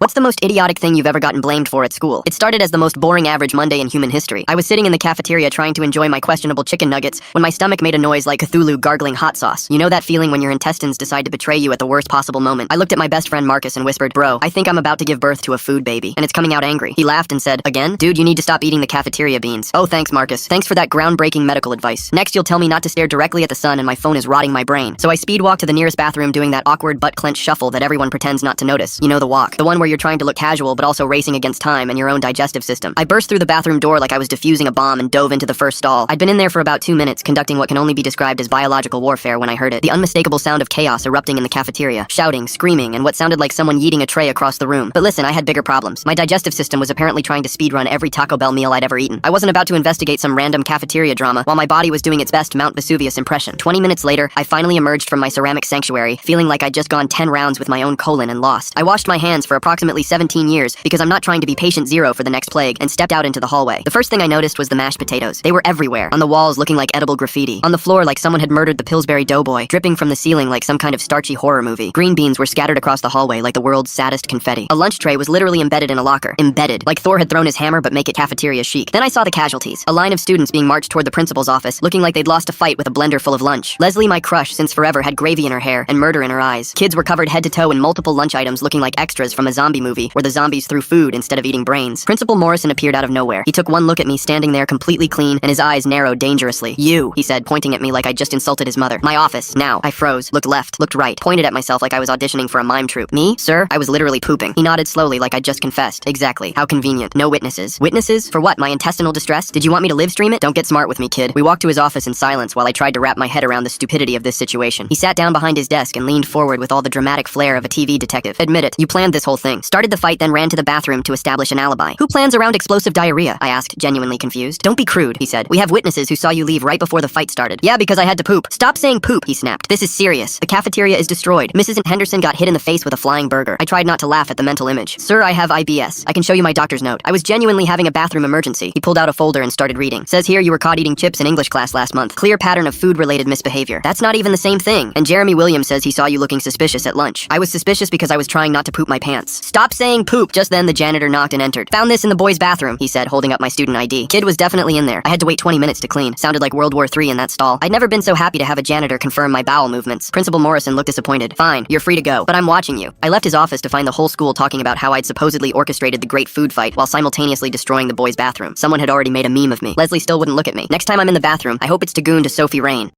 What's the most idiotic thing you've ever gotten blamed for at school? It started as the most boring average Monday in human history. I was sitting in the cafeteria trying to enjoy my questionable chicken nuggets when my stomach made a noise like Cthulhu gargling hot sauce. You know that feeling when your intestines decide to betray you at the worst possible moment? I looked at my best friend Marcus and whispered, "Bro, I think I'm about to give birth to a food baby, and it's coming out angry." He laughed and said, "Again? Dude, you need to stop eating the cafeteria beans." "Oh, thanks, Marcus. Thanks for that groundbreaking medical advice. Next, you'll tell me not to stare directly at the sun and my phone is rotting my brain." So I speed walked to the nearest bathroom doing that awkward butt clench shuffle that everyone pretends not to notice. You know the walk. The one where you're trying to look casual but also racing against time and your own digestive system. I burst through the bathroom door like I was defusing a bomb and dove into the first stall. I'd been in there for about 2 minutes, conducting what can only be described as biological warfare when I heard it. The unmistakable sound of chaos erupting in the cafeteria. Shouting, screaming, and what sounded like someone yeeting a tray across the room. But listen, I had bigger problems. My digestive system was apparently trying to speedrun every Taco Bell meal I'd ever eaten. I wasn't about to investigate some random cafeteria drama while my body was doing its best Mount Vesuvius impression. 20 minutes later, I finally emerged from my ceramic sanctuary, feeling like I'd just gone 10 rounds with my own colon and lost. I washed my hands for approximately 17 years because I'm not trying to be patient zero for the next plague, and stepped out into the hallway. The first thing I noticed was the mashed potatoes. They were everywhere, on the walls looking like edible graffiti, on the floor like someone had murdered the Pillsbury Doughboy, dripping from the ceiling like some kind of starchy horror movie. Green beans were scattered across the hallway like the world's saddest confetti. A lunch tray was literally embedded in a locker. Embedded. Like Thor had thrown his hammer but make it cafeteria chic. Then I saw the casualties. A line of students being marched toward the principal's office, looking like they'd lost a fight with a blender full of lunch. Leslie, my crush since forever, had gravy in her hair and murder in her eyes. Kids were covered head to toe in multiple lunch items looking like extras from a zombie movie where the zombies threw food instead of eating brains. Principal Morrison appeared out of nowhere. He took one look at me standing there completely clean and his eyes narrowed dangerously. "You," he said, pointing at me like I'd just insulted his mother. "My office, now." I froze, looked left, looked right, pointed at myself like I was auditioning for a mime troupe. "Me? Sir? I was literally pooping." He nodded slowly like I'd just confessed. "Exactly. How convenient. No witnesses." "Witnesses? For what? My intestinal distress? Did you want me to live stream it?" "Don't get smart with me, kid." We walked to his office in silence while I tried to wrap my head around the stupidity of this situation. He sat down behind his desk and leaned forward with all the dramatic flair of a TV detective. "Admit it. You planned this whole thing. Started the fight, then ran to the bathroom to establish an alibi." "Who plans around explosive diarrhea?" I asked, genuinely confused. "Don't be crude," he said. "We have witnesses who saw you leave right before the fight started." "Yeah, because I had to poop." "Stop saying poop," he snapped. "This is serious. The cafeteria is destroyed. Mrs. Henderson got hit in the face with a flying burger." I tried not to laugh at the mental image. "Sir, I have IBS. I can show you my doctor's note. I was genuinely having a bathroom emergency." He pulled out a folder and started reading. "Says here you were caught eating chips in English class last month. Clear pattern of food-related misbehavior." "That's not even the same thing." "And Jeremy Williams says he saw you looking suspicious at lunch." "I was suspicious because I was trying not to poop my pants." "Stop saying poop." Just then the janitor knocked and entered. "Found this in the boys' bathroom," he said, holding up my student ID. Kid was definitely in there. I had to wait 20 minutes to clean. Sounded like World War III in that stall. I'd never been so happy to have a janitor confirm my bowel movements. Principal Morrison looked disappointed. "Fine, you're free to go, but I'm watching you." I left his office to find the whole school talking about how I'd supposedly orchestrated the great food fight while simultaneously destroying the boys' bathroom. Someone had already made a meme of me. Leslie still wouldn't look at me. Next time I'm in the bathroom, I hope it's Tagoon to Sophie Rain.